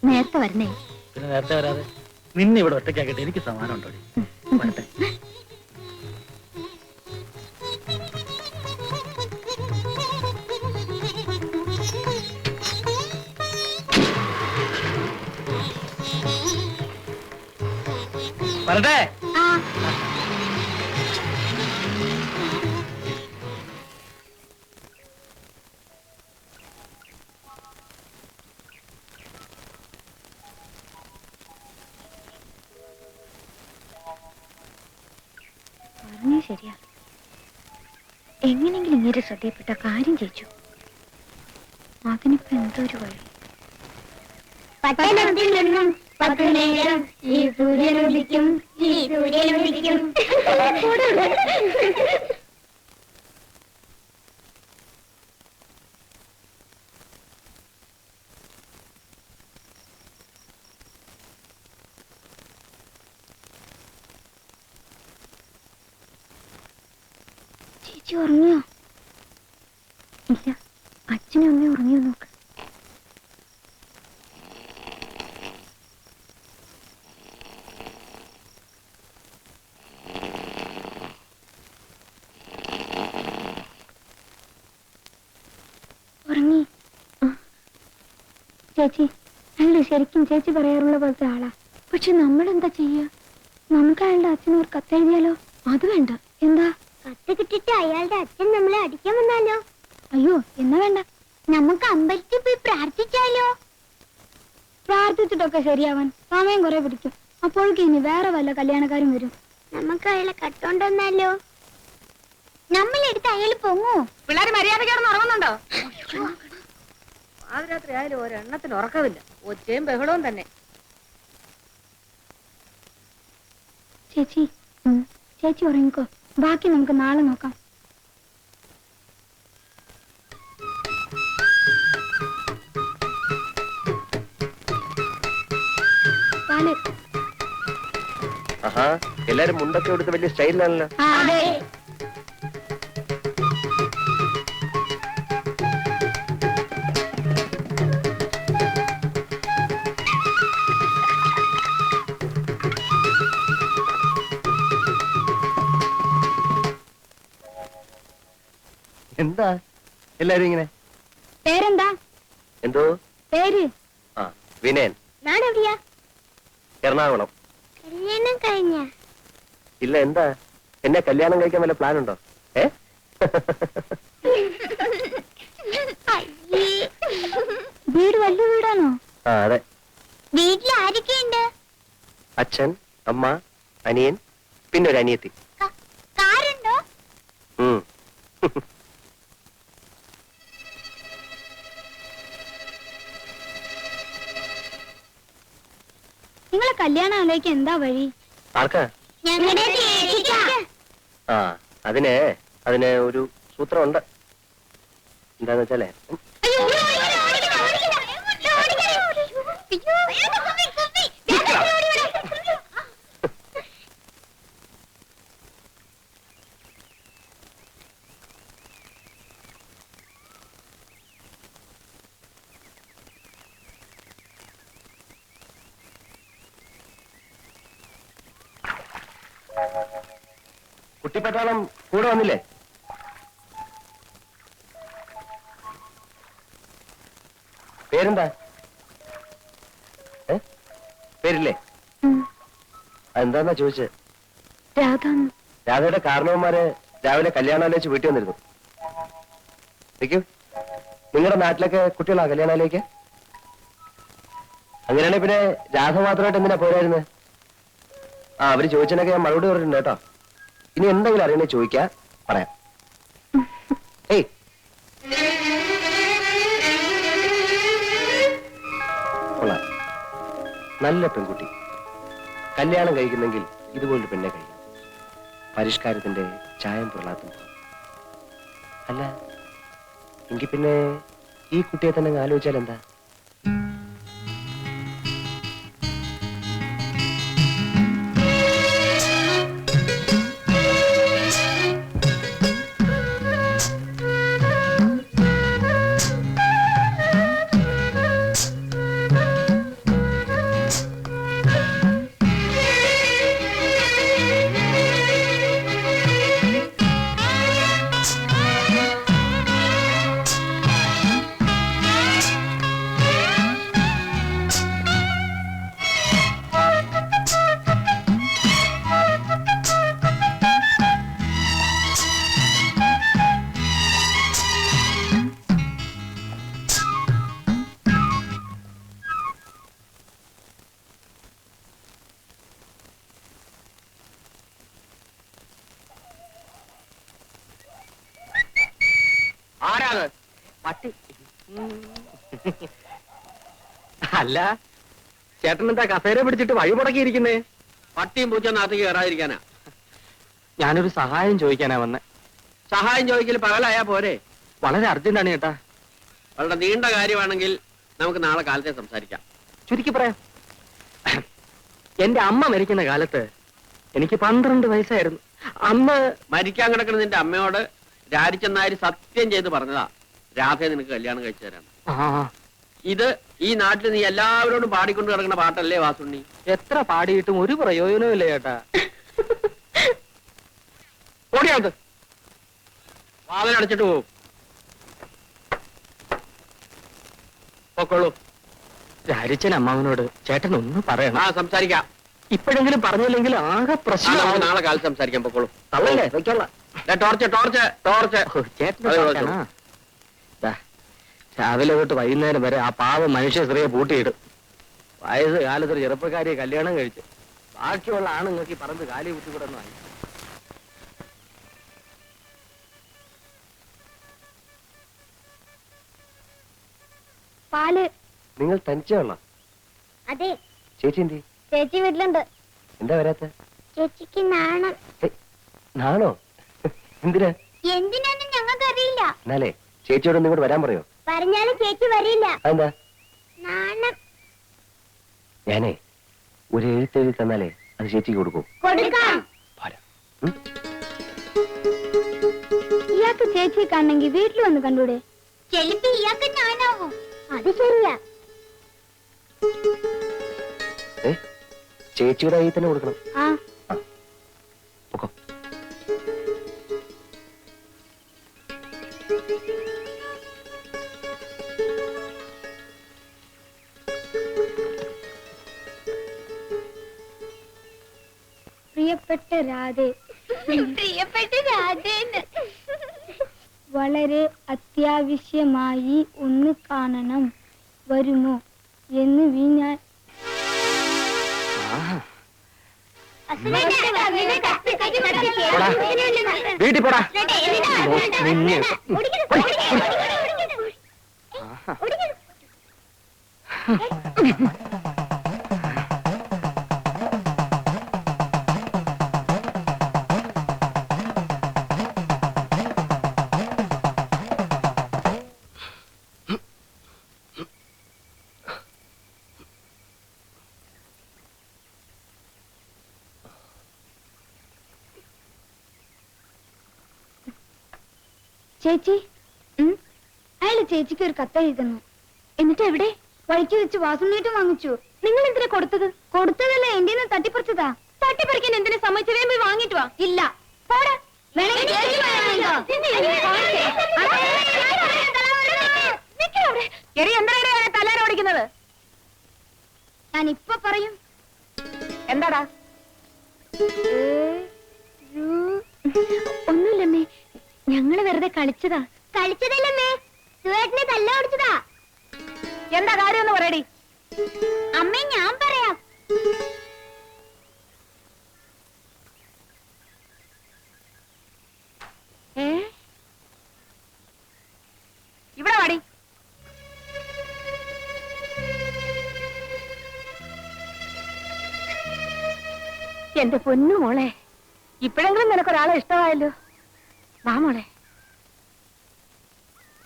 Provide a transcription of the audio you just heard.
നേരത്തെ വരണേ. പിന്നെ നേരത്തെ വരാതെ നിന്നെ ഇവിടെ ഒറ്റയ്ക്കാക്കിട്ട് എനിക്ക് സമാനം ഉണ്ടോ? വരട്ടെ. വരട്ടെ. ശരിയാ, എങ്ങനെങ്കിലും ഇങ്ങനെ ശ്രദ്ധയപ്പെട്ട കാര്യം ചെയ്യിച്ചു. അതിനിപ്പോ എന്തൊരു വഴി? പട്ടണത്തിൽ നിന്നും 10 നേരം ഈ സൂര്യനുദിക്കും, ഈ സൂര്യനുദിക്കും. ചേച്ചി ഉറങ്ങിയോ? ഇല്ല, അച്ഛനും അമ്മയും ഉറങ്ങിയോ നോക്ക്. ഉറങ്ങി. ചേച്ചി അയാൾ ശരിക്കും ചേച്ചി പറയാറുള്ള പോലത്തെ ആളാ. പക്ഷെ നമ്മളെന്താ ചെയ്യാ? നമുക്ക് അയാളുടെ അച്ഛന് ഒരു കത്തെഴുതിയാലോ? അത് വേണ്ട. എന്താ? കത്ത് കിട്ടിട്ട് അയാളുടെ അച്ഛൻ നമ്മളെ അടിക്കാൻ വന്നാലോ? അയ്യോ, എന്നാ വേണ്ട. നമുക്ക് അമ്പലത്തിൽ പോയി പ്രാർത്ഥിച്ചാലോ? പ്രാർത്ഥിച്ചിട്ടൊക്കെ ശരിയാവാൻ സമയം കുറെ പിടിക്കും. അപ്പോഴേക്കും ഇനി വേറെ വല്ല കല്യാണക്കാരും വരും. നമുക്ക് അയാളെ കട്ടോണ്ടെന്നാലോ? നമ്മളെടുത്ത് അയാൾ പൊങ്ങോ? പിള്ളേര് മര്യാദക്കാരന്ന് ഉറങ്ങുന്നുണ്ടോ? പാതിരാത്രി ആയാലും ഒരെണ്ണത്തിന് ഉറക്കമില്ല. ഒച്ചയും ബഹളവും തന്നെ. ചേച്ചി ചേച്ചി ഉറങ്ങിക്കോ, ബാക്കി നമുക്ക് നാളെ നോക്കാം. എല്ലാരും മുണ്ടൊക്കെ എടുത്ത് വലിയ സ്റ്റൈലിലാണല്ലോ. എന്താ എല്ലാരും ഇങ്ങനെ? പേരെന്താ? എന്തോ പേര്? വിനയൻ. നാടെവിടെയാ? എറണാകുളം. കല്യാണം കഴിഞ്ഞ? ഇല്ല. എന്താ, എന്നെ കല്യാണം കഴിക്കാൻ വല്ല പ്ലാൻ ഉണ്ടോ? വീട് വലിയ വീടാണോ? അതെ. വീട്ടിൽ ആരൊക്കെയുണ്ട്? അച്ഛൻ, അമ്മ, അനിയൻ, പിന്നെ ഒരു അനിയത്തി. കാറുണ്ടോ? നിങ്ങളെ കല്യാണം ആലോചിക്കാൻ എന്താ വഴി? ആർക്കാ? അതിന് ഒരു സൂത്രമുണ്ട്. എന്താന്ന് വെച്ചാലേ, കുട്ടിപ്പട്ടാളം കൂടെ വന്നില്ലേ? പേരെന്താ? പേരില്ലേ? എന്താന്നാ ചോദിച്ചത്? രാധയുടെ കാരണവന്മാര് രാവിലെ കല്യാണാലോചിച്ച് വീട്ടിൽ വന്നിരുന്നു. നിങ്ങളുടെ നാട്ടിലൊക്കെ കുട്ടികളാ കല്യാണാലോചിക്ക? അങ്ങനെയാണെങ്കിൽ പിന്നെ രാധ മാത്രമായിട്ട് എന്തിനാ പോരായിരുന്നത്? അവര് ചോദിച്ചതിനൊക്കെ ഞാൻ മറുപടി പറഞ്ഞിട്ടുണ്ട് കേട്ടോ. ഇനി എന്തെങ്കിലും അറിയണേ ചോദിക്കാ, പറയാം. ഏയ്, കൊള്ളാം, നല്ല പെൺകുട്ടി. കല്യാണം കഴിക്കുന്നെങ്കിൽ ഇതുപോലൊരു പെണ്ണെ കഴിക്കണം. പരിഷ്കാരത്തിന്റെ ചായം പുറലാത്തും. അല്ല എങ്കിൽ പിന്നെ ഈ കുട്ടിയെ തന്നെ ആലോചിച്ചാൽ എന്താ? ആരാത്? പട്ടി. അല്ല, ചേട്ടൻ എന്താ കസേര പിടിച്ചിട്ട് വഴി മുടക്കിയിരിക്കുന്നേ? പട്ടിയും പൂച്ച നാട്ടിക്ക് കയറാതിരിക്കാനാ. ഞാനൊരു സഹായം ചോദിക്കാനാ വന്നെ. സഹായം ചോദിക്കൽ പകലായാ പോരെ? വളരെ അർജന്റാണ് ചേട്ടാ. വളരെ നീണ്ട കാര്യമാണെങ്കിൽ നമുക്ക് നാളെ കാലത്തെ സംസാരിക്കാം. ചുരുക്കി പറയാം. എന്റെ അമ്മ മരിക്കുന്ന കാലത്ത് എനിക്ക് 12 വയസ്സായിരുന്നു. അന്ന് മരിക്കാൻ കിടക്കുന്ന നിന്റെ അമ്മയോട് രാജിച്ചെന്നാരി സത്യം ചെയ്ത് പറഞ്ഞതാ രാധയെ നിനക്ക് കല്യാണം കഴിച്ചു തരാം. ആ, ഇത് ഈ നാട്ടിൽ നീ എല്ലാവരോടും പാടിക്കൊണ്ട് കിടക്കുന്ന പാട്ടല്ലേ വാസുണ്ണി? എത്ര പാടിയിട്ടും ഒരു പ്രയോജനവും ഇല്ല ചേട്ടാ. ഓടിയാത് വാതിലടച്ചിട്ട് പോവും. പൊക്കോളൂ. രാജിച്ചൻ അമ്മാവനോട് ചേട്ടൻ ഒന്ന് പറയണം. ആ സംസാരിക്കാം. ഇപ്പോഴെങ്കിലും പറഞ്ഞില്ലെങ്കിൽ ആകെ ആ, നമുക്ക് പ്രശ്നം. നാളെ കാലത്ത് സംസാരിക്കാം. പൊക്കോളൂ. തള്ളല്ലേ, വെക്കോളാം. Torch torch torch. ചേട്ടൻ അതെ, ചോദിക്കാനാ? ദാ, രാവിലെ തൊട്ട് വൈകുന്നേരം വരെ ആ പാവം മനുഷ്യ സ്ത്രീയെ പൂട്ടിയിടും. വയസ്സ് കാലത്തൊരു ചെറുപ്പക്കാരിയെ കല്യാണം കഴിച്ച് ബാക്കിയുള്ള ആണുങ്ങൾക്ക് ഈ പറമ്പ് കാലി കുത്തിക്കൂടുന്നതായി. പാല്. നിങ്ങൾ തനിച്ചുള്ള അതെ, ചേച്ചി എന്തി? ചേച്ചി വീട്ടിലുണ്ട്. എന്താ വരാത്ത? ചേച്ചിക്ക് നാണം. നാണോ? എന്തിനാ? എന്തിനാന്ന് ഞങ്ങൾക്ക് അറിയില്ല. എന്നാലേ ചേച്ചിയോട് ഒന്ന് ഇങ്ങോട്ട് വരാൻ പറയോ? പറഞ്ഞാലും ചേച്ചി വരില്ല. അതെന്താ? നാണം. ഞാനേ ഒരു എഴുത്തെഴുതി തന്നാലേ അത് ചേച്ചിക്ക് കൊടുക്കും. കൊടുക്കാം. പോരാ. ഇയാൾക്ക് ചേച്ചിയെ കാണണമെങ്കിൽ വീട്ടിൽ വന്ന് കണ്ടൂടെ? ചെലപ്പോ ഇയാൾക്ക് ഞാനാവും. അത് ശരിയാ. ചേച്ചിയുടെ കയ്യിൽ തന്നെ കൊടുക്കണം. ആ, പൊക്കോ. പ്രിയപ്പെട്ട രാധേ, പ്രിയപ്പെട്ട രാധേന്ന്. വളരെ അത്യാവശ്യമായി ഒന്ന് കാണണം, വരുമോ എന്ന് ഞാൻ വീട്ടിൽ പോടാ. നിന്നെ ചേച്ചി, അയാള് ചേച്ചിക്ക് ഒരു കത്ത് എഴുതുന്നു. എന്നിട്ട് എവിടെ? വഴിക്ക് വെച്ച് വാസുണ്ണീട്ടും വാങ്ങിച്ചു. നിങ്ങൾ എന്തിനാ കൊടുത്തത്? കൊടുത്തതല്ല, എന്റെ തട്ടിപ്പറിച്ചതാ. തട്ടിപ്പറിക്കാൻ എന്തിനാ സമ്മതിച്ചു? വേഗം പോയി വാങ്ങിട്ട് വാ. ഇല്ല, പോടാ. തലാരോടിക്കുന്നത് ഞാൻ ഇപ്പൊ പറയും. എന്താടാ? ഒന്നുമില്ലമ്മേ, ഞങ്ങള് വെറുതെ കളിച്ചതാ. കളിച്ചതല്ലമ്മേ, സുവേട്ടനെ തല്ല ഓടിച്ചതാ. എന്താ കാര്യം എന്ന് പറയടി. അമ്മേ, ഞാൻ പറയാം. ഇവിടെ വാടി. എന്റെ പൊന്നു മോളെ, ഇപ്പോഴെങ്കിലും നിനക്കൊരാളെ ഇഷ്ടമായല്ലോ. വാ മോളെ.